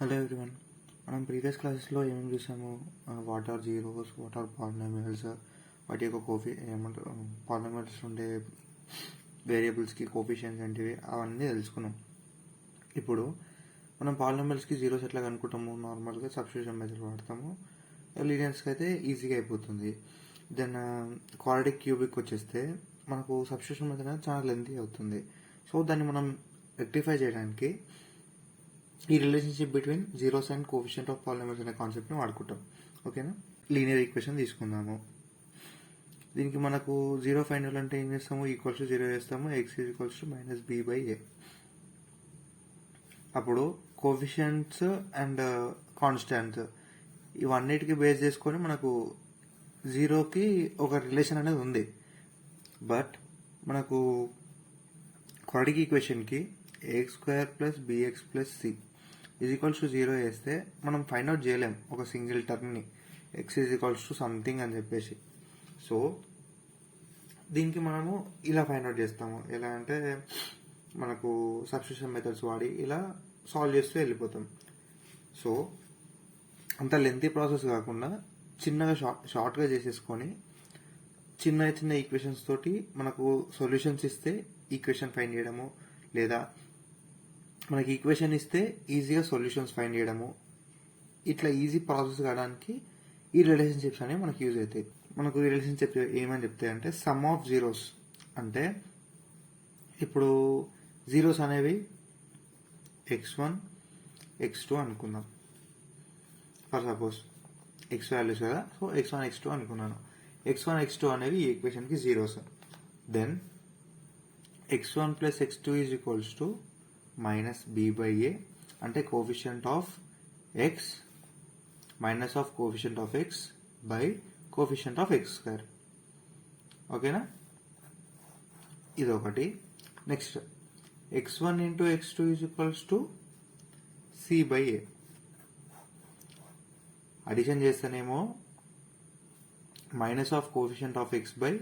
Hello everyone. మనం previous క్లాసెస్లో ఏమేమి చూసాము? What are zeros, what are polynomials, వాటి యొక్క ఏమంటారు పాలినామియల్స్ ఉండే వేరియబుల్స్కి కోఫిషియన్స్ ఏంటివి అవన్నీ తెలుసుకున్నాం. ఇప్పుడు మనం పాలినామియల్స్కి జీరోస్ ఎట్లా కనుక్కుంటాము? నార్మల్గా సబ్స్టిట్యూషన్ మెథడ్ వాడతాము. లీనియర్స్కి అయితే ఈజీగా అయిపోతుంది. దెన్ క్వాడ్రాటిక్ క్యూబిక్ వచ్చేస్తే మనకు సబ్స్టిట్యూషన్ మెథడ్ అనేది చాలా లెంతీ అవుతుంది. సో దాన్ని మనం రెక్టిఫై చేయడానికి ఈ relationship between zeros and coefficient of polynomials అనే కాన్సెప్ట్ని వాడుకుంటాం. ఓకేనా? లీనియర్ ఈక్వేషన్ తీసుకుందాము. దీనికి మనకు జీరో ఫైనల్ అంటే ఏం చేస్తాము? ఈక్వల్స్ టు జీరో చేస్తాము. X equals to -b/a. అప్పుడు కోఫిషియంట్స్ అండ్ కాన్స్టాంట్స్ ఇవన్నిటికి బేస్ చేసుకొని మనకు జీరోకి ఒక రిలేషన్ అనేది ఉంది. బట్ మనకు క్వాడ్రాటిక్ ఈక్వేషన్కి ax² + bx + c = 0 వేస్తే మనం ఫైండ్ అవుట్ చేయలేం ఒక సింగిల్ టర్మ్ని x = సంథింగ్ అని చెప్పేసి. సో దీనికి మనము ఇలా ఫైండ్ అవుట్ చేస్తాము. ఎలా అంటే మనకు సబ్స్టిట్యూషన్ మెథడ్స్ వాడి ఇలా సాల్వ్ చేస్తూ వెళ్ళిపోతాం. సో అంత లెంతీ ప్రాసెస్ కాకుండా చిన్నగా షార్ట్గా చేసేసుకొని చిన్న చిన్న ఈక్వేషన్స్ తోటి మనకు సొల్యూషన్స్ ఇస్తే ఈక్వేషన్ ఫైండ్ చేయడము, లేదా మనకి ఈక్వేషన్ ఇస్తే ఈజీగా సొల్యూషన్స్ ఫైండ్ చేయడము, ఇట్లా ఈజీ ప్రాసెస్ కావడానికి ఈ రిలేషన్షిప్స్ అనేవి మనకు యూజ్ అవుతాయి. మనకు ఈ రిలేషన్షిప్ ఏమని చెప్తాయంటే సమ్ ఆఫ్ జీరోస్. అంటే ఇప్పుడు జీరోస్ అనేవి x1 x2 అనుకుందాం. ఫర్ సపోజ్ x వాల్యూస్ కదా, సో x1 x2 అనుకున్నాను. x1 x2 అనేవి ఈ ఈక్వేషన్కి zeros. Then x1 + x2 = -b/a అంటే coefficient of x minus of coefficient of x by coefficient of x². ఓకేనా? ఇదొకటి. Next x1 × x2 = c/a. Addition చేస్తేనేమో minus of coefficient of x by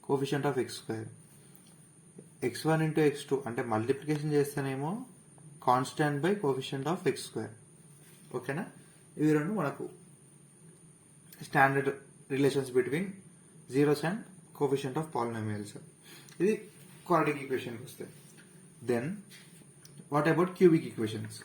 coefficient of x². x1 × x2 అంటే multiplication చేస్తేనేమో constant by coefficient of x². ఓకేనా? ఇవి రెండు మనకు standard relations between zeros and coefficient of polynomials. ఇది క్వాడ్రాటిక్ ఈక్వేషన్కి వస్తే. Then what about cubic equations?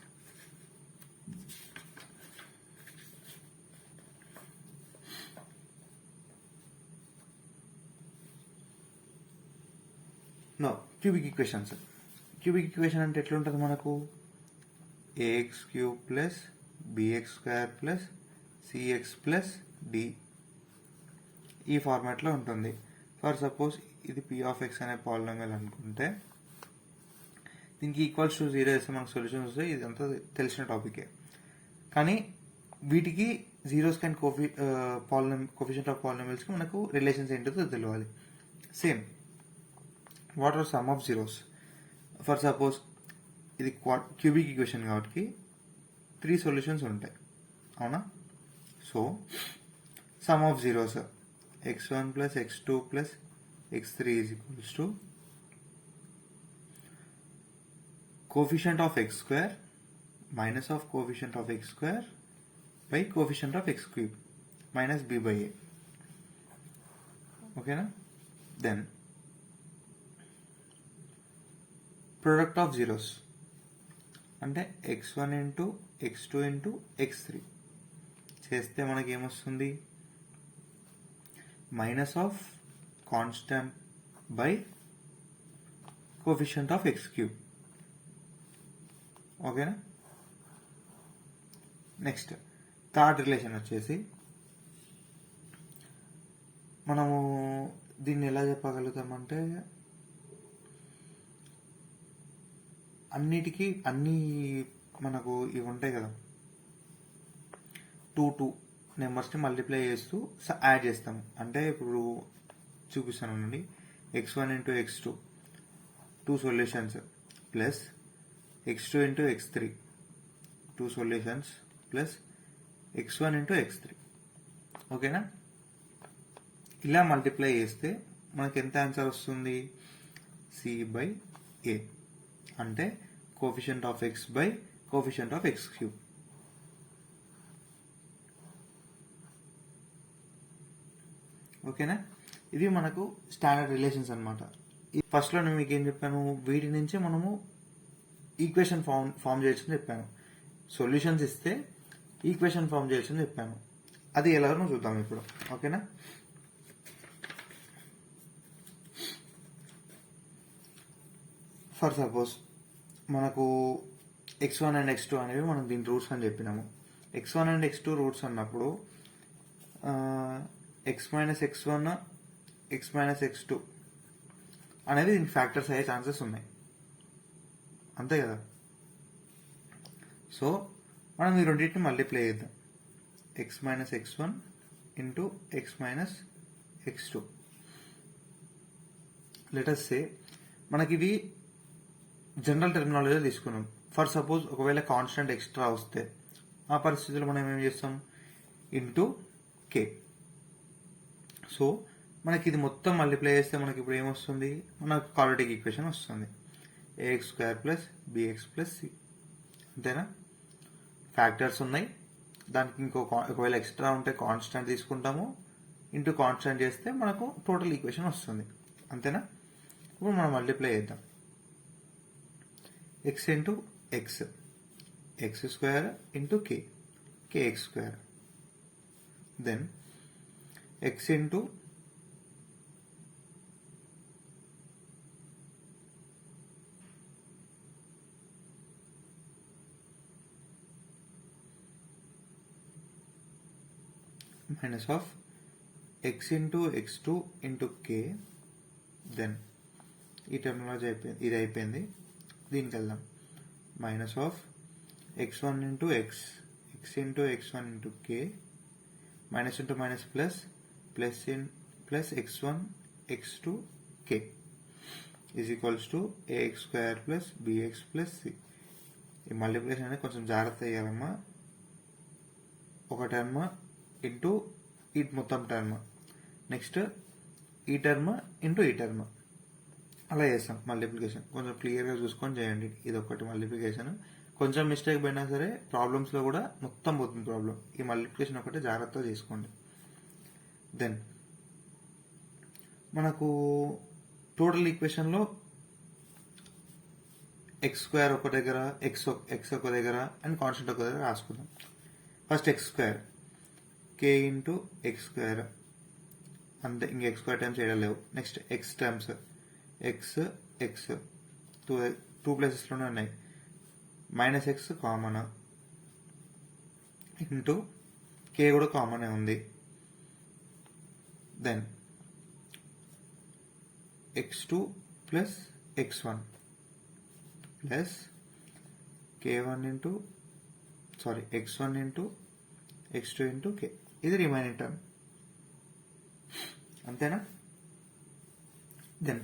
Cubic equations. Cubic equation అంటే ఎట్లుంటుంది? మనకు ax³ + bx² + cx + d ఈ ఫార్మాట్లో ఉంటుంది. ఫర్ సపోజ్ ఇది p(x) అనే పాలినామియల్ అనుకుంటే దీనికి ఈక్వల్స్ టు 0 వేస్తే మనకు సొల్యూషన్ వస్తే ఇదంతా తెలిసిన టాపికే. కానీ వీటికి జీరోస్ అండ్ కోఫిషియంట్ ఆఫ్ పాలినామియల్స్కి మనకు రిలేషన్స్ ఏంటో తెలియాలి. Same what are sum of zeros? For suppose ఇది క్యూబిక్ ఈక్వేషన్ కాబట్టి 3 సొల్యూషన్స్ ఉంటాయి, అవునా? So sum of zeros x1 + x2 + x3 = coefficient of x² minus of coefficient of x² by coefficient of x³ -b/a. ఓకేనా? Then product of zeros అంటే x1 × x2 × x3 చేస్తే మనకి ఏమొస్తుంది? Minus of constant by coefficient of x³. ఓకేనా? Next third relation వచ్చేసి మనము దీన్ని ఎలా చెప్పగలుగుతామంటే అన్ని మనకు ఇవి ఉంటాయి కదా, 2 నెంబర్స్ని మల్టిప్లై చేస్తూ యాడ్ చేస్తాము. అంటే ఇప్పుడు చూపిస్తానండి. x1 × x2 2 solutions plus x2 × x3 2 solutions plus x1 × x3. ఓకేనా? ఇలా మల్టిప్లై చేస్తే మనకి ఎంత ఆన్సర్ వస్తుంది? c/a అంటే coefficient of x by coefficient of x³ ఓకేనా, ఇవి మనకు స్టాండర్డ్ రిలేషన్స్ అనమాట. ఫస్ట్లో నేను మీకు ఏం చెప్పాను, వీటి నుంచే మనము ఈక్వేషన్ ఫామ్ చేయొచ్చని చెప్పాను. సొల్యూషన్స్ ఇస్తే ఈక్వేషన్ ఫామ్ చేయొచ్చని చెప్పాను. అది ఎలాగో చూద్దాం ఇప్పుడు. ఓకేనా, ఫర్ సపోజ్ మనకు x1 అండ్ x2 అనేవి మనం దీని రూట్స్ అని చెప్పినాము. x1 అండ్ x2 రూట్స్ అన్నప్పుడు x minus x1 x minus x2 అనేది దీనికి ఫ్యాక్టర్స్ అయ్యే ఛాన్సెస్ ఉన్నాయి, అంతే కదా. సో మనం ఈ రెండింటిని మల్టిప్లై చేద్దాం. x minus x1 into x minus x2. Let us say మనకి ఇవి జనరల్ టెర్మినాలజీ తీసుకున్నాం. ఫర్ సపోజ్ ఒకవేళ కాన్స్టెంట్ ఎక్స్ట్రా వస్తే ఆ పరిస్థితుల్లో మనం ఏం చేస్తాం, ఇంటూ కే. సో మనకి ఇది మొత్తం మల్టిప్లై చేస్తే మనకి ఇప్పుడు ఏమొస్తుంది, మనకు క్వాడ్రాటిక్ ఈక్వేషన్ వస్తుంది. ax square plus bx plus c. అంతేనా, ఫ్యాక్టర్స్ ఉన్నాయి, దానికి ఒకవేళ ఎక్స్ట్రా ఉంటే కాన్స్టెంట్ తీసుకుంటాము, ఇంటూ కాన్స్టెంట్ చేస్తే మనకు టోటల్ ఈక్వేషన్ వస్తుంది. అంతేనా, ఇప్పుడు మనం మల్టిప్లై చేద్దాం. x into x, x square into k, k x square. Then x into minus of x into x2 into k. Then ఈ టెర్మినాలజీ అయిపోయింది, ఇది అయిపోయింది. దీనికి వెళ్దాం. Minus of x1 into x, x into x1 into k, minus into minus plus, plus x1 x2 k is equals to ax square plus bx plus c. ఈ multiplication అనేది కొంచెం జాగ్రత్త చేయాలమ్మా. ఒక టర్మ్ ఇంటూ ఈ మొత్తం టర్మ్, నెక్స్ట్ ఈ term into ఈ టర్మ్, అలా చేస్తాం మల్టిప్లికేషన్. కొంచెం క్లియర్గా చూసుకొని చేయండి. ఇది ఒకటి మల్టిప్లికేషన్. కొంచెం మిస్టేక్ పోయినా సరే ప్రాబ్లమ్స్లో కూడా మొత్తం పోతుంది ప్రాబ్లం. ఈ మల్టిప్లికేషన్ ఒకటి జాగ్రత్తగా తీసుకోండి. దెన్ మనకు టోటల్ ఈక్వేషన్లో ఎక్స్ స్క్వేర్ ఒక దగ్గర, ఎక్స్ ఒక దగ్గర అండ్ కాన్స్టెంట్ ఒక దగ్గర రాసుకుందాం. First x square, k into x square, అంతే, ఇంక ఎక్స్ స్క్వేర్ టైమ్స్ చేయడం లేవు. Next x times x, x two ప్లేసెస్లోనే ఉన్నాయి, minus x common, into k కూడా కామనే ఉంది. Then x2 plus x1 plus k1 into x1 into x2 into k. ఇది రిమైనింగ్ టర్మ్, అంతేనా. దెన్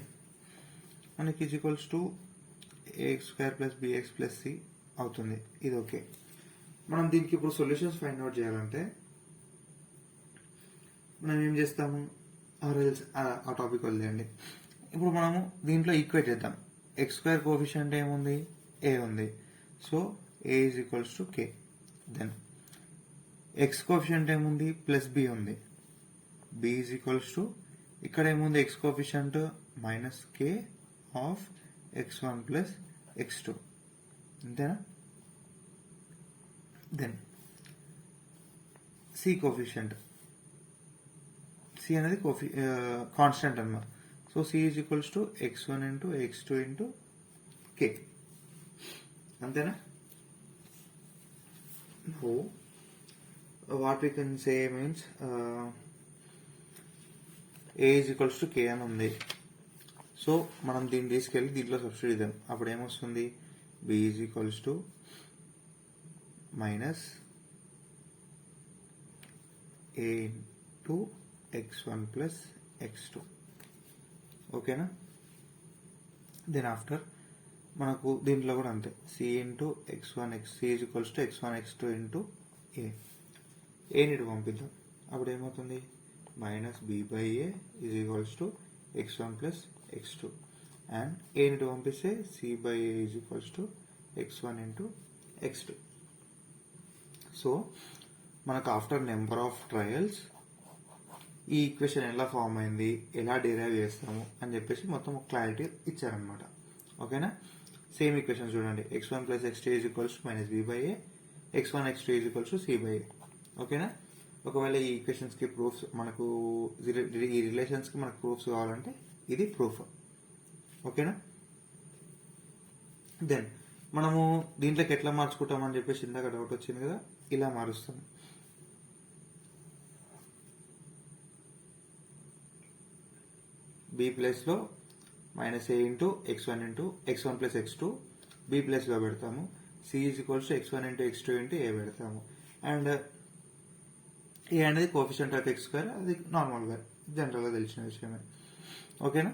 మనకి is equals to ax square plus bx plus c అవుతుంది. ఇది ఓకే. మనం దీనికి ఇప్పుడు సొల్యూషన్స్ ఫైండ్ అవుట్ చేయాలంటే మనం ఏం చేస్తాము, ఆ టాపిక్ వదిలేయండి. ఇప్పుడు మనము దీంట్లో ఈక్వేట్ చేద్దాం. ఎక్స్ స్క్వేర్ కోఎఫిషియంట్ ఏముంది, ఏ ఉంది. So a is equals to k. Then x coefficient ఏముంది, ప్లస్ బి ఉంది. బి ఈజ్ ఈక్వల్స్ టు ఇక్కడ ఏముంది, x coefficient minus k of x1 plus x2, అంతేనా. దెన్ సి కోఎఫిషియంట్, సి అనేది constant అన్నమాట. So c is equals to x1 into x2 into k, అంతేనా. What we can say means a is equals to k అని ఉంది. So మనం దీన్ని తీసుకెళ్ళి దీంట్లో సబ్స్టిట్యూట్ చేద్దాం. అప్పుడు ఏమొస్తుంది, b is equals to minus a into x1 plus x2, ఓకేనా. దెన్ ఆఫ్టర్ మనకు దీంట్లో కూడా అంతే, c into x1 c is equals to x1 x2 into a నీటి పంపిద్దాం. అప్పుడు ఏమవుతుంది, minus b by a is equals to x1 plus x2 and a నీటి పంపిస్తే c by a is equals to x1 into x2. So మనకు after number of trials ఈ equation ఎలా form అయింది, ఎలా డిరైవ్ చేస్తాము అని చెప్పేసి మొత్తం ఒక క్లారిటీ ఇచ్చారనమాట. ఓకేనా. సేమ్ ఈక్వేషన్ చూడండి, x1 + x2 - b/a, x1 x2 = c/a. ఓకేనా. ఒకవేళ ఈ ఈక్వేషన్స్ కి ప్రూఫ్స్ మనకు, ఈ రిలేషన్స్ కి మనకు ప్రూఫ్స్ కావాలంటే ఇది ప్రూఫ్. ఓకేనా. దెన్ మనము దీంట్లోకి ఎట్లా మార్చుకుంటామని చెప్పేసి ఇందాక డౌట్ వచ్చింది కదా, ఇలా మారుస్తాం. b ప్లేస్లో -a × x1 × x1 + x2 b ప్లేస్లో పెడతాము. c = x1 × x2 × a పెడతాము. అండ్ a అనేది కోఎఫిషియంట్ ఆఫ్ x2, అది నార్మల్గా జనరల్గా తెలిసిన విషయమే. ఓకేనా.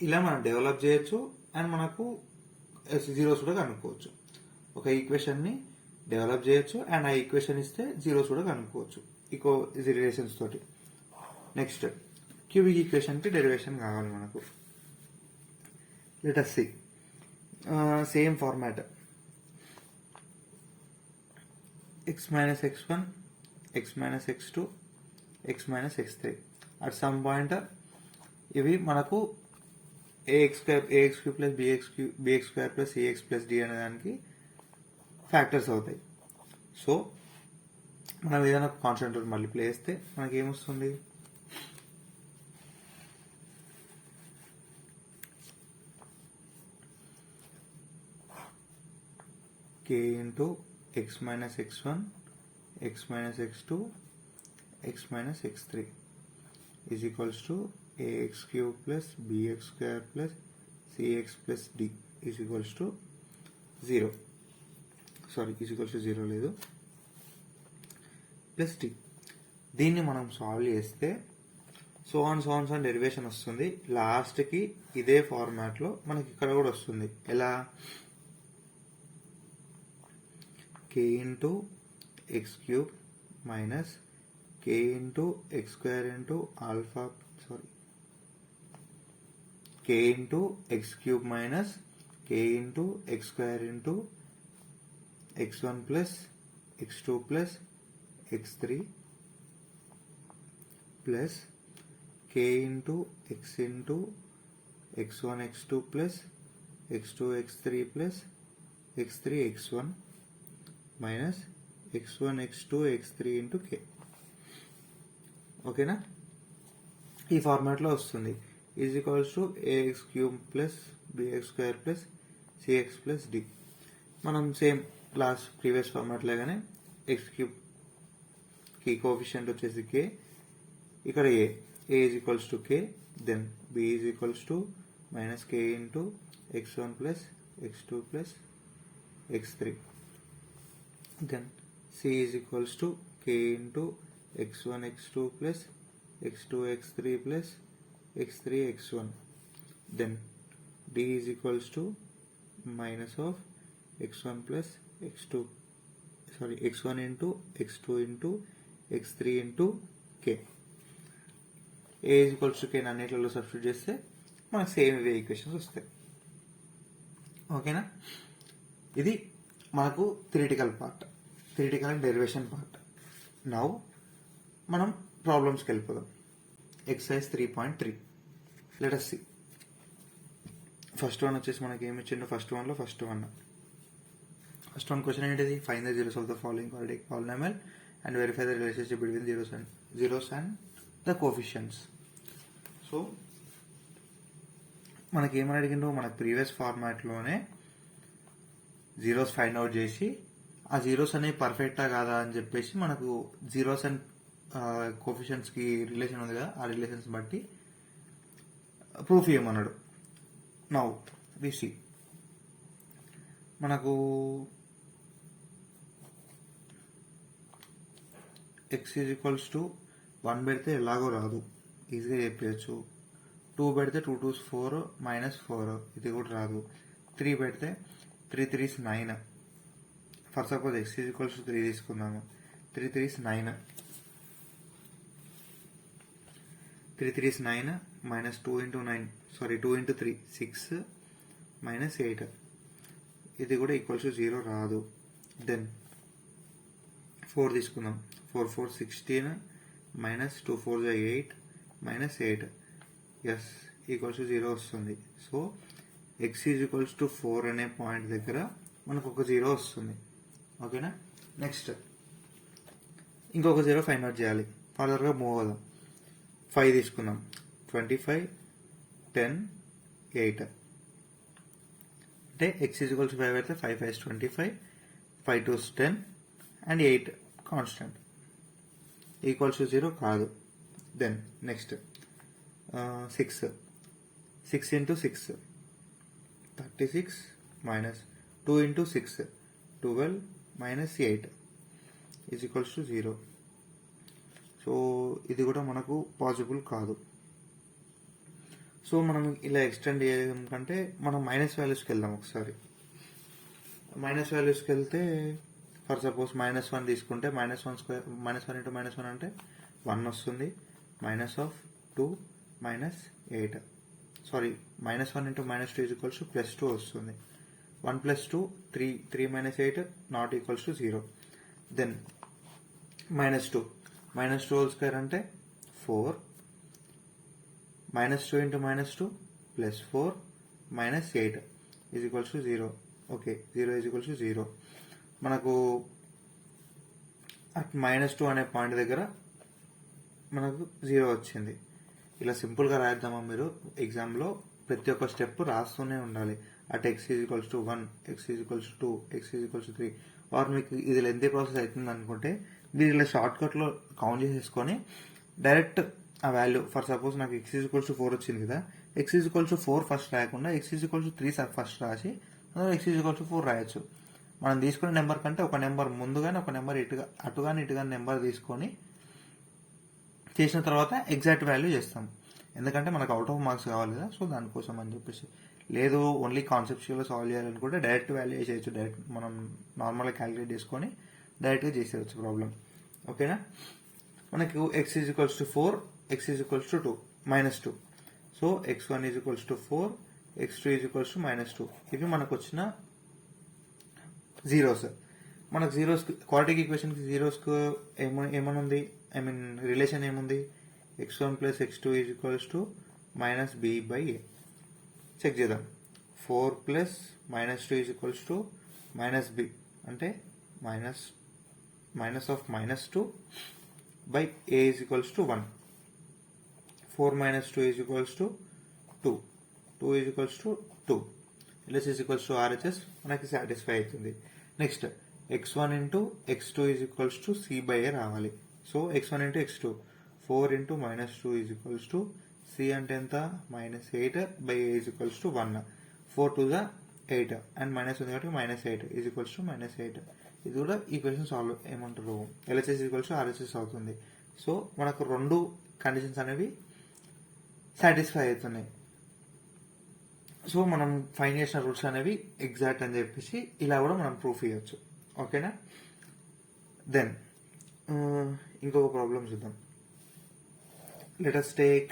ఇలా మనం డెవలప్ చేయొచ్చు అండ్ మనకు జీరోస్ కూడా కనుక్కోవచ్చు. ఒక ఈక్వేషన్ని డెవలప్ చేయొచ్చు అండ్ ఆ ఈక్వేషన్ ఇస్తే జీరోస్ కూడా కనుక్కోవచ్చు ఇది రిలేషన్స్ తోటి. నెక్స్ట్ క్యూబిక్ ఈక్వేషన్ కి డెరివేషన్ కావాలి మనకు. Let us see. Same format, x - x1, x - x2, x - x3. At some point ఇవి మనకు ax2 + bx2 + cx + d అనే దానికి ఫ్యాక్టర్స్ అవుతాయి. సో మనం ఏదైనా కాన్స్టెంట్ మల్టిప్లై చేస్తే మనకి ఏమొస్తుంది, k × x - x1, x - x2, x - x3 = ax³ + bx² + cx + d = 0. Sorry, =0 లేదు, ప్లస్ d. దీన్ని మనం సాల్వ్ చేస్తే సో ఆన్ డెరివేషన్ వస్తుంది. లాస్ట్కి ఇదే ఫార్మాట్లో మనకి ఇక్కడ కూడా వస్తుంది. ఎలా, k × x³ - k × x² alpha, sorry, k × x³ - k × x² x1 + x2 + x3 plus k × x × x1 x2 + x2 x3 + x3 x1 minus x1 x2 x3 × k. ఓకేనా. ఈ ఫార్మాట్లో వస్తుంది. ax³ + bx² + cx + d. మనం same previous format లాగానే x³ కి coefficient వచ్చేసి k, ఇక్కడ a = k, then b = -k × x1 + x2 + x3, then c = k × x1 x2 + x2 x3 + x3 x1, then d = -x1 + x2, sorry, x1 × x2 × x3 × k. a = k అన్నిట్లలో substitute చేస్తే మనకు same ఇవే equations వస్తాయి. ఓకేనా. ఇది మనకు theoretical and derivation part. Now మనం ప్రాబ్లమ్స్కి వెళ్ళిపోదాం. Exercise 3.3. Let us see. First one వచ్చేసి మనకి ఏమి ఇచ్చిండో, ఫస్ట్ వన్ క్వశ్చన్ ఏంటిది, find the zeros of the following quadratic polynomial and verify the relationship between zeros and the coefficients. So మనకి ఏమని అడిగిండో, మన previous ఫార్మాట్లోనే zeros find out చేసి ఆ zeros అనేవి పర్ఫెక్టా కాదా అని చెప్పేసి మనకు జీరోస్ అండ్ కోఎఫిషియంట్స్కి రిలేషన్ ఉంది కదా, ఆ రిలేషన్స్ బట్టి ప్రూఫ్ ఇవ్వమన్నాడు. Now we see. మనకు x = 1 పెడితే ఎలాగో రాదు, ఈజీగా చెప్పచ్చు. 2 పెడితే 2 2s 4 -4, ఇది కూడా రాదు. 3 పెడితే 3 3s 9. ఫర్ సపోజ్ x = 3 తీసుకున్నాము, 3 3s 9, 3 3s 9 -2 × 9, సారీ 2 × 3 6 -8, ఇది కూడా =0 రాదు. దెన్ 4 తీసుకుందాం, 4 4 16 minus 2 4 8 minus 8 S equals to 0 వస్తుంది. So X is equals to 4 అనే పాయింట్ దగ్గర మనకు ఒక 0 వస్తుంది. ఓకేనా. నెక్స్ట్ ఇంకొక 0 ఫైండ్ అవుట్ చేయాలి. ఫర్దర్గా మూవ్ అవుదాం. 5 తీసుకుందాం. 25 10 8 అంటే ఎక్స్ ఈజ్ ఈక్వల్స్ 5 అయితే 5 5 25 5 2 10 అండ్ 8 కాన్స్టెంట్ ఈక్వల్స్ టు 0 కాదు. Then next 6 6 into 6 36 minus 2 into 6 12 minus 8 is equals to 0. So ఇది కూడా మనకు పాసిబుల్ కాదు. సో మనం ఇలా ఎక్స్టెండ్ చేయడం కంటే మనం మైనస్ వాల్యూస్కి వెళ్దాం ఒకసారి. మైనస్ వాల్యూస్కి వెళ్తే ఫర్ సపోజ్ -1 తీసుకుంటే -1 స్క్వేర్ -1 ఇంటూ -1 అంటే 1 వస్తుంది. Minus of 2 minus 8 sorry -1 into -2 is equals to +2 వస్తుంది. 1 + 2 3 3 minus 8 not equals to 0. Then -2 -2 whole square అంటే 4 -2 into -2 +4 minus 8 is equals to 0. Okay 0 is equals to 0. మనకు అట్ -2 అనే పాయింట్ దగ్గర మనకు 0 వచ్చింది. ఇలా సింపుల్గా రాద్దామా? మీరు ఎగ్జామ్లో ప్రతి ఒక్క స్టెప్ రాస్తూనే ఉండాలి. At x is equals to 1 x is equals to 2 x is equals to 3 or మీకు ఇది లెంతీ ప్రాసెస్ అవుతుంది అనుకుంటే మీరు ఇలా షార్ట్ కట్లో కౌంట్ చేసేసుకొని డైరెక్ట్ ఆ వాల్యూ ఫర్ సపోజ్ నాకు ఎక్స్ ఈజ్ ఈక్వల్స్ టు 4 వచ్చింది కదా, x is equals to 4 first రాయకుండా x is equals to 3 first రాసి ఎక్స్ ఈజ్ ఈక్వల్స్ టు 4 రాయొచ్చు. మనం తీసుకునే నెంబర్ కంటే ఒక నెంబర్ ముందుగానే ఒక నెంబర్ అటుగాని ఇటుగాని నెంబర్ తీసుకొని చేసిన తర్వాత ఎగ్జాక్ట్ వాల్యూ చేస్తాం. ఎందుకంటే మనకు అవుట్ ఆఫ్ మార్క్స్ కావాలి కదా, సో దానికోసం అని చెప్పేసి. లేదు ఓన్లీ కాన్సెప్చువల్గా సాల్వ్ చేయాలనుకుంటే డైరెక్ట్ వాల్యూ చేయొచ్చు. డైరెక్ట్ మనం నార్మల్గా క్యాలిక్యులేట్ చేసుకొని డైరెక్ట్గా చేసేయచ్చు ప్రాబ్లం. ఓకేనా. మనకు X is equals to 4 X is equals to 2 -2. So x1 is equals to 4 x2 is equals to -2. ఇవి మనకు వచ్చిన జీరోస్. మనకు జీరోస్ క్వాడ్రాటిక్ ఈక్వేషన్కి జీరోస్కు ఏమనుంది, ఐ మీన్ రిలేషన్ ఏముంది, x1 + x2 is equals to -b/a. Check చేద్దాం. 4 + -2 is equals to -b అంటే minus of -2/a is equals to 1. 4 - 2 is equals to 2. 2 is equals to 2. LHS is equals to RHS మనకి satisfy అవుతుంది. Next x1 into x2 is equals to c/a రావాలి. So x1 into x2 4 into -2 is equals to c అంటే ఎంత -8/a is equals to 1. 4 2 8 and minus ఉంది కాబట్టి -8 is equals to -8. ఇది కూడా equation solve ఏమంటారు LHS is equals to RHS అవుతుంది. So మనకు రెండు కండిషన్స్ అనేవి సాటిస్ఫై అవుతున్నాయి. సో మనం ఫైండ్ చేసిన రూట్స్ అనేవి ఎగ్జాక్ట్ అని చెప్పేసి ఇలా కూడా మనం ప్రూఫ్ ఇవ్వచ్చు. ఓకేనా. దెన్ ఇంకొక ప్రాబ్లం చూద్దాం. లెట్ us టేక్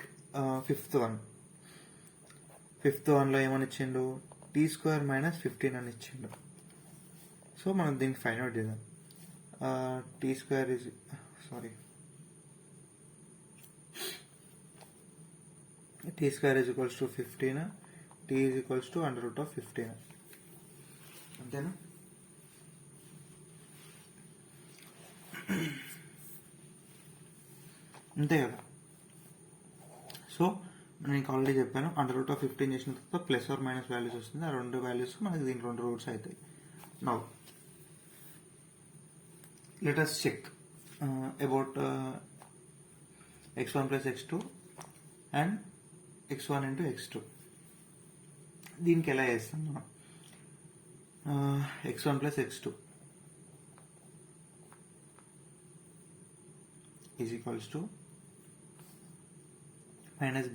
ఫిఫ్త్ వన్లో ఏమని ఇచ్చిండు, t² - 15 అని ఇచ్చిండు. సో మనం దీనికి ఫైండ్ అవుట్ చేద్దాం. t² is equals to 15, t is equals to √15. అంతేనా. అంతే కదా. సో నేను ఆల్రెడీ చెప్పాను, √15 చేసిన తర్వాత ప్లస్ ఆర్ మైనస్ వాల్యూస్ వస్తుంది. ఆ రెండు వాల్యూస్ మనకి దీని రెండు రూట్స్ అవుతాయి. Now let us check about x1 + x2 and x1 into x2. దీనికి ఎలా చేస్తాం మనం, x1 + x2 is equals to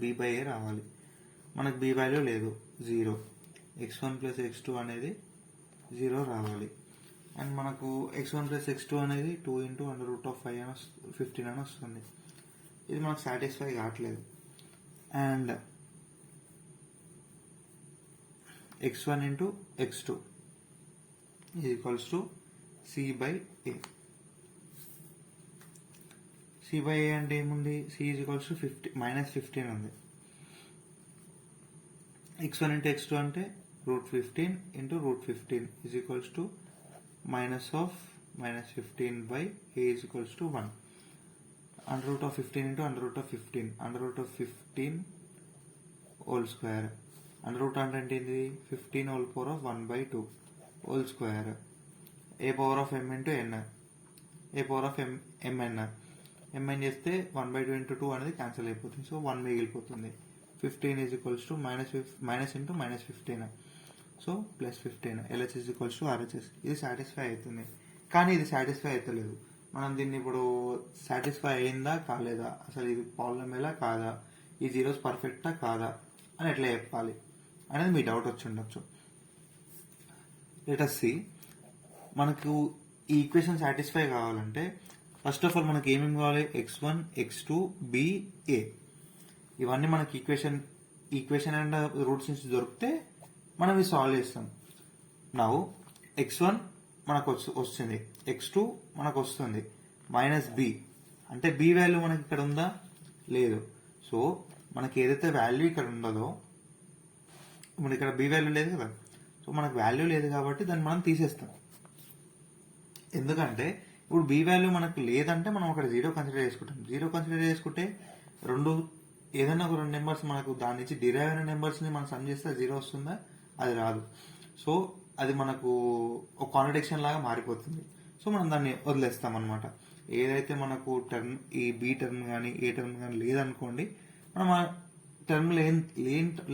-b/a రావాలి. మనకు b వాల్యూ లేదు, 0. x1 + x2 అనేది 0 రావాలి. అండ్ మనకు x1 + x2 అనేది 2 ఇంటూ √15 అని వస్తుంది. ఇది మనకు సాటిస్ఫై కావట్లేదు. And x1 into x2 is equals to c/a. c by a అంటే ఏముంది, సి ఈజ్ ఈక్వల్స్ టు -15 ఉంది. x1 ఇంటూ x2 అంటే √15 into √15 is equals to -15 by a is equals to 1. √15 into √15 √15 whole square. √ అంటే ఏంటిది 15 whole power of 1/2 whole square. A power of m into n, A power of mn. mn చేస్తే 1/2 into 2 అనేది cancel అయిపోతుంది. So 1 మిగిలిపోతుంది. 15 is equals to minus into -15, so +15. LHS is equals to RHS. ఇది satisfy అవుతుంది, కానీ ఇది satisfy అవుతలేదు. మనం దీన్ని ఇప్పుడు సాటిస్ఫై అయిందా కాలేదా, అసలు ఇది పాలినామియలా కాదా, ఈ జీరోస్ పర్ఫెక్టా కాదా అని ఎట్లా చెప్పాలి అనేది మీ డౌట్ వచ్చి ఉండొచ్చు. Let us see. మనకు ఈ ఈక్వేషన్ సాటిస్ఫై కావాలంటే ఫస్ట్ ఆఫ్ ఆల్ మనకి ఏమేమి కావాలి, x1 x2 b a. ఇవన్నీ మనకి ఈక్వేషన్ అండ్ రూట్స్ నుంచి దొరికితే మనం ఇది సాల్వ్ చేస్తాం. నౌ x1 మనకు వస్తుంది, x2 మనకు వస్తుంది, -b అంటే b వాల్యూ మనకి ఇక్కడ ఉందా లేదు. సో మనకి ఏదైతే వాల్యూ ఇక్కడ ఉండదో, ఇప్పుడు ఇక్కడ b వాల్యూ లేదు కదా, సో మనకు వాల్యూ లేదు కాబట్టి దాన్ని మనం తీసేస్తాం. ఎందుకంటే ఇప్పుడు b వాల్యూ మనకు లేదంటే మనం అక్కడ 0 కన్సిడర్ చేసుకుంటాం. 0 కన్సిడర్ చేసుకుంటే ఏదైనా ఒక రెండు నెంబర్స్ మనకు దాని నుంచి డిరైవ్ అయిన నెంబర్స్ ని మనం సమ్ చేస్తే 0 వస్తుందా, అది రాదు. సో అది మనకు ఒక కాంట్రడిక్షన్ లాగా మారిపోతుంది. సో మనం దాన్ని వదిలేస్తాం అనమాట. ఏదైతే మనకు టర్మ్ ఈ బి టర్మ్ కానీ ఏ టర్మ్ కానీ లేదనుకోండి, మనం ఆ టర్మ్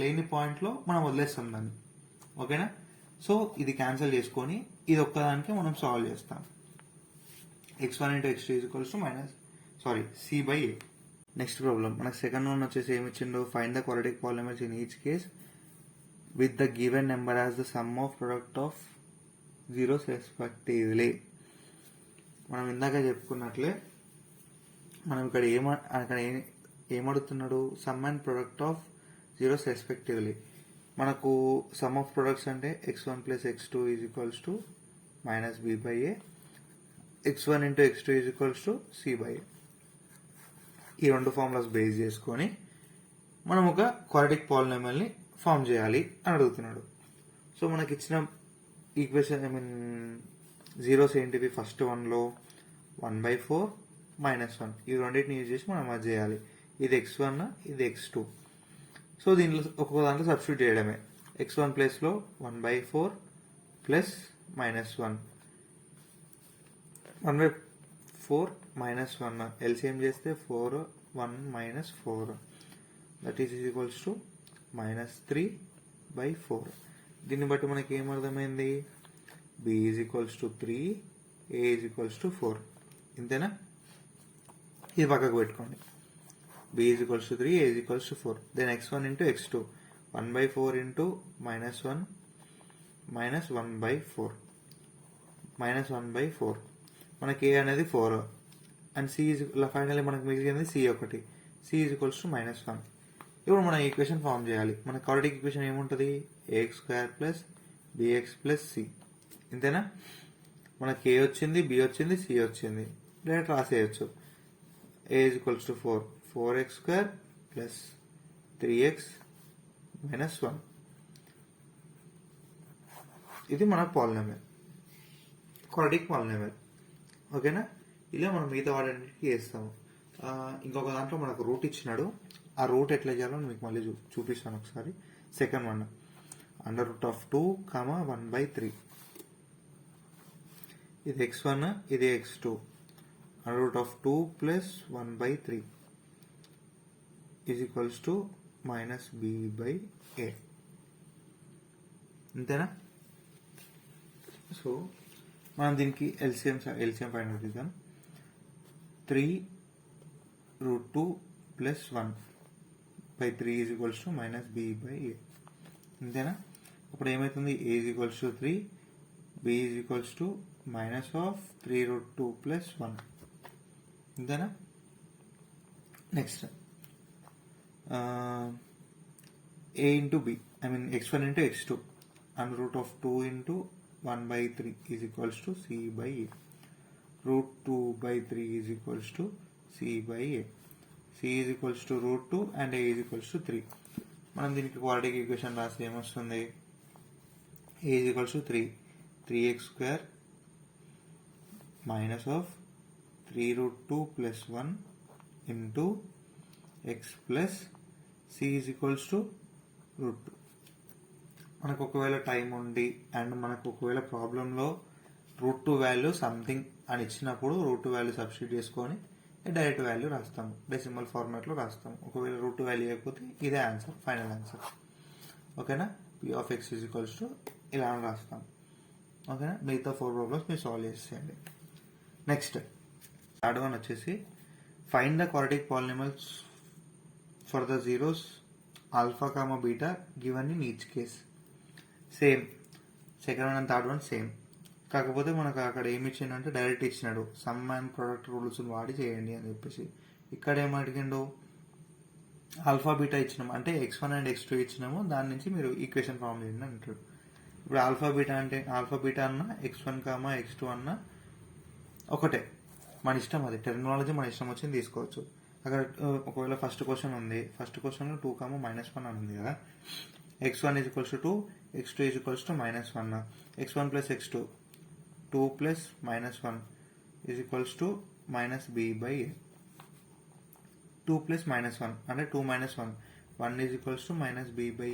లేని పాయింట్లో మనం వదిలేస్తాం దాన్ని. ఓకేనా. సో ఇది క్యాన్సిల్ చేసుకొని ఇది ఒక్కదానికి మనం సాల్వ్ చేస్తాం. x1 into x2 is equals to c by a. Next problem మనకు సెకండ్ వన్ వచ్చేసి ఏమి ఇచ్చిండో, find the quadratic polynomials in each case with the given number as the sum of product of zeros respectively. మనం ఇందాక చెప్పుకున్నట్లే మనం ఇక్కడ ఏమడుతున్నాడు, sum and product of zeros respectively. మనకు సమ్ ఆఫ్ ప్రొడక్ట్స్ అంటే x1 plus x2 is equals to -b by a, x1 into x2 is equals to c by a. ఈ రెండు ఫార్ములాస్ బేస్ చేసుకొని మనం ఒక క్వాడ్రాటిక్ పాలినామియల్ని ఫామ్ చేయాలి అని అడుగుతున్నాడు. సో మనకి ఇచ్చిన ఈక్వేషన్ జీరోస్ ఏంటివి, ఫస్ట్ వన్లో 1/4 -1, ఈ రెండింటిని యూజ్ చేసి మనం అది చేయాలి. ఇది x1 ఇది x2. సో దీంట్లో ఒక్కొక్క దాంట్లో సబ్స్టిట్యూట్ చేయడమే. x1 ప్లేస్లో 1/4 ప్లస్ -1, 1/4 -1 ఎల్సిఎం చేస్తే 4 1 -4 దట్ ఈస్ ఈక్వల్స్ టు -3/4. దీన్ని బట్టి మనకి ఏమర్థమైంది, b is equals to 3, a is equals to 4. ఇంతేనా. ఇది పక్కకు పెట్టుకోండి. b is equals to 3, a is equals to 4. Then x1 into x2 1/4 into -1 -1/4 -1/4. మనకి a అనేది 4 అండ్ c ఈజ్ ఫైనల్లీ మనకు మిగిలింది c ఒకటి, c ఈజ్ ఈక్వల్స్ టు -1. ఇప్పుడు మనం ఈక్వేషన్ ఫామ్ చేయాలి. మన క్వాడ్రాటిక్ ఈక్వేషన్ ఏముంటుంది, ax² plus bx plus c. ఇంతేనా. మనకి a వచ్చింది, b వచ్చింది, c వచ్చింది, డైరెక్ట్ రాసేయచ్చు. a is equals to 4, 4x² plus 3x minus 1. ఇది మన పాలినామియల్, క్వాడ్రాటిక్ పాలినామియల్. ఓకేనా. ఇలా మనం మిగతా వాటికి వేస్తాము. ఇంకొక దాంట్లో మనకు రూట్ ఇచ్చినాడు, ఆ రూట్ ఎట్లా చేయాలో మీకు మళ్ళీ చూపిస్తాను ఒకసారి. Second one √2, 1/3. ఇది x1 ఇది x2. √2 plus 1/3 is equals to -b by a. అంతేనా. సో మనం దీనికి ఎల్సిఎం ఫైండ్ అవుట్ చేద్దాం. 3√2 plus 1/3 is equals to -b by a. అంతేనా. అప్పుడు ఏమవుతుంది, a is equals to 3, b is equals to -3√2 plus 1. అంతేనా. Next a into b, x1 into x2 √2 into 1/3 is equals to c by A. √2/3 is equals to c/a. c is equals to √2 and a is equals to 3. మనం దీనికి quadratic equation రాస్తే ఏమొస్తుంది? a is equals to 3, 3x² minus of 3√2 plus 1 into x plus c is equals to √2. మనకు ఒకవేళ time ఉండి and మనకు ఒకవేళ ప్రాబ్లంలో √2 వాల్యూ సంథింగ్ అని ఇచ్చినప్పుడు √2 వాల్యూ సబ్స్టిట్యూట్ చేసుకొని డైరెక్ట్ వాల్యూ రాస్తాము, డెసిమల్ ఫార్మాట్లో రాస్తాము. ఒకవేళ √2 వాల్యూ అయిపోతే ఇదే ఆన్సర్, ఫైనల్ ఆన్సర్. ఓకేనా? p(x) ఈజ్ ఈక్వల్స్ టు ఇలా రాస్తాం. ఓకేనా? మిగతా 4 ప్రాబ్లమ్స్ మీరు సాల్వ్ చేసేయండి. నెక్స్ట్ థర్డ్ వన్ వచ్చేసి find the quadratic polynomials for the zeros alpha comma beta given in each case. Same second one and third one same. కాకపోతే మనకు అక్కడ ఏమి ఇచ్చిండంటే డైరెక్ట్ ఇచ్చినాడు, సమ్ అండ్ ప్రొడక్ట్ రూల్స్ వాడి చేయండి అని చెప్పేసి. ఇక్కడ ఏం అడిగిండు? ఆల్ఫా బీటా ఇచ్చినాం అంటే x1 అండ్ x2 ఇచ్చినాము, దాని నుంచి మీరు ఈక్వేషన్ ఫార్మ్ చేయండి అంటాడు. ఇప్పుడు ఆల్ఫా బీటా అంటే ఆల్ఫా బీటా అన్న x1 కామా x2 అన్న ఒకటే, మన ఇష్టం, అది టెర్మినాలజీ మన ఇష్టం వచ్చింది తీసుకోవచ్చు. అక్కడ ఒకవేళ ఫస్ట్ క్వశ్చన్ ఉంది, ఫస్ట్ క్వశ్చన్లో 2, -1 అని ఉంది కదా. x1 is equals to 2, x2 is equals to -1. x1 plus x2 2 plus -1 is equals to -b/a. 2 plus -1 అంటే 2 - 1, 1 ఈజ్ ఈక్వల్స్ టు -b/a.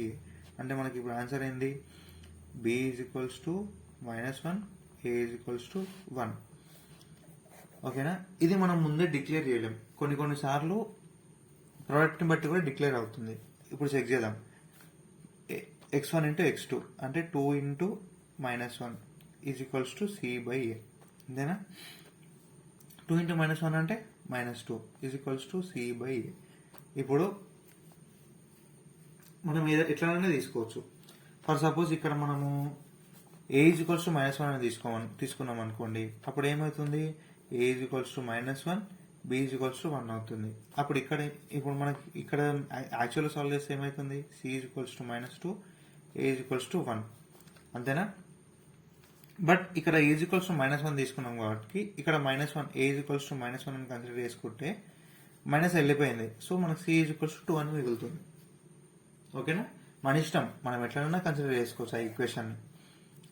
అంటే మనకి ఇప్పుడు ఆన్సర్ ఏంది? b is equals to -1, a is equals to 1. ఓకేనా? ఇది మనం ముందే డిక్లేర్ చేయలేం, కొన్నిసార్లు ప్రోడక్ట్ని బట్టి కూడా డిక్లేర్ అవుతుంది. ఇప్పుడు చెక్ చేద్దాం. x1 ఇంటూ x2 అంటే 2 into -1 is equals to c/a. అంతేనా? 2 ఇంటూ -1 అంటే -2 ఈజ్ ఈక్వల్స్ టు c/a. ఇప్పుడు మనం ఎట్లనైనా తీసుకోవచ్చు. ఫర్ సపోజ్ ఇక్కడ మనము a ఈజ్ ఈక్వల్స్ టు -1 అని తీసుకున్నాం అనుకోండి, అప్పుడు ఏమవుతుంది? a is equals to -1, b is equals to 1 అవుతుంది. అప్పుడు ఇప్పుడు మనకి ఇక్కడ యాక్చువల్గా సాల్వ్ చేస్తే ఏమవుతుంది? c is equals to -2, a is equals to 1. అంతేనా? బట్ ఇక్కడ a ఈజ్ ఈక్వల్స్ టు -1 తీసుకున్నాం కాబట్టి ఇక్కడ -1, a ఈజ్ ఈక్వల్స్ టు -1 అని కన్సిడర్ చేసుకుంటే మైనస్ వెళ్ళిపోయింది. సో మనకు c ఈజ్ ఈక్వల్స్ టు 2 అని మిగులుతుంది. ఓకేనా? మన ఇష్టం, మనం ఎట్లైనా కన్సిడర్ చేసుకోవచ్చు ఆ equation.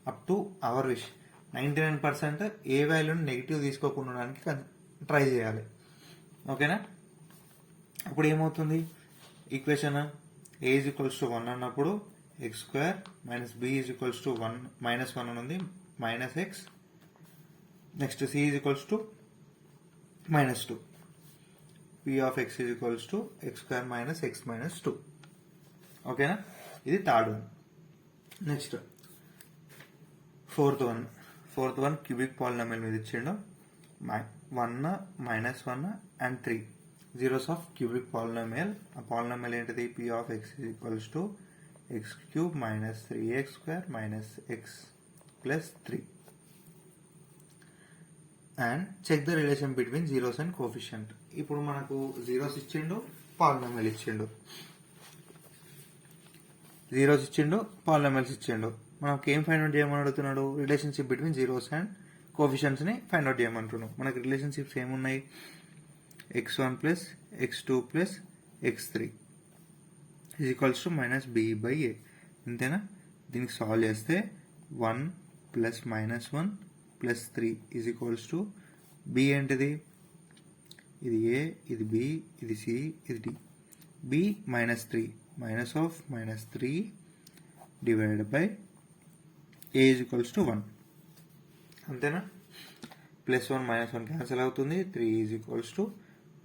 Up to our wish. 99% ఏ వాల్యూని నెగిటివ్ తీసుకోకుండా ట్రై చేయాలి. ఓకేనా? అప్పుడు ఏమవుతుంది? Equation a is equals to 1 అన్నప్పుడు x² - b is equals to -1 అని ఉంది, -x. Next c is equals to -2. p(x) is equals to x² - x - 2. ఓకేనా? ఇది third one. Next fourth one cubic polynomial మీద ఇచ్చిండు. 1, -1 and 3 zeros of cubic polynomial. ఆ polynomial ఏంటిది? p(x) is equals to x³ - 3x² - x plus 3. And check the relation between zeros and coefficient. ఇప్పుడు మనకు zeros ఇచ్చిండు, polynomial ఇచ్చిండు. Zeros ఇచ్చిండు, polynomials ఇచ్చిండు. మనకి ఏం ఫైండ్ అవుట్ చేయమని అడుగుతున్నాడు? రిలేషన్షిప్ బిట్వీన్ జీరోస్ అండ్ కోఫిషియంట్స్ని ఫైండ్ అవుట్ చేయమంటున్నాం. మనకి రిలేషన్షిప్స్ ఏమున్నాయి? x1 plus x2 plus x3 is equals to -b/a. అంతేనా? దీనికి సాల్వ్ చేస్తే 1 plus -1 plus 3 is equals to b ఏంటిది? ఇది a, ఇది b, ఇది c, ఇది d. b -3 -3 divided by a is equals to 1. అంతేనా? +1 -1 క్యాన్సిల్ అవుతుంది. 3 is equals to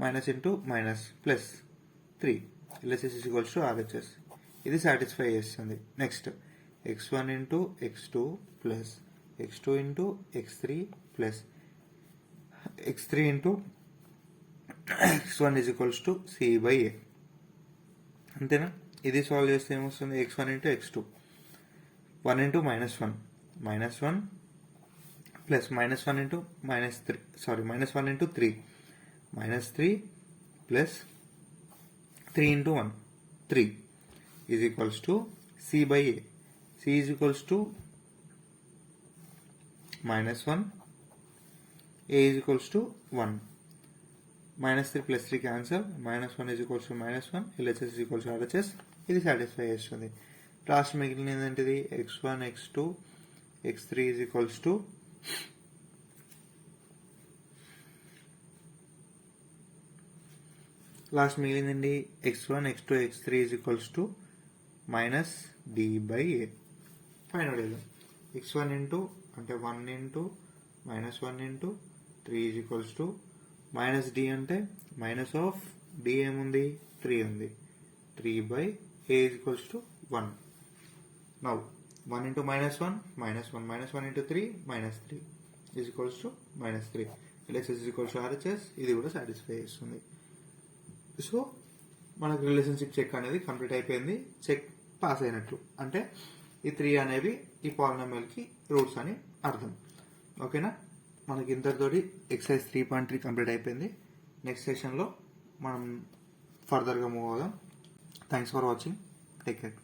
minus into minus plus 3. LHS is equals to RHS. ఇది satisfy చేస్తుంది. Next x1 into x2 plus x2 into x3 plus x3 into x1 is equals to c/a. అంతేనా? ఇది solve చేస్తే ఏమొస్తుంది? x1 into x2 1 into -1 -1 plus -1 into -1 into 3 -3 plus 3 into 1 3 is equals to c/a. c is equals to -1, a is equals to 1. -3 + 3 cancel, -1 = -1, LHS = RHS. ఇది satisfy చేస్తుంది. Last మిగిలినది ఏంటిది? x1 x2 x3 last మిగిలిందండి x1 x2 x3 -d/a. Find out చేద్దాం. x1 into అంటే 1 into -1 into 3 -d అంటే minus of d ఏముంది? 3 ఉంది. 3/a = 1. Now 1 into -1 -1 -1 into 3 -3 -3. LHS = RHS. ఇది కూడా సాటిస్ఫై చేస్తుంది. సో మనకు రిలేషన్షిప్ చెక్ అనేది కంప్లీట్ అయిపోయింది. చెక్ పాస్ అయినట్లు అంటే ఈ 3 అనేవి ఈ పాలినామియల్ కి రూట్స్ అని అర్థం. ఓకేనా? మనకి ఇంతటితోటి ఎక్సర్సైజ్ 3.3 కంప్లీట్ అయిపోయింది. నెక్స్ట్ సెషన్లో మనం ఫర్దర్గా మూవ్ అవుదాం. Thanks for watching. Take care.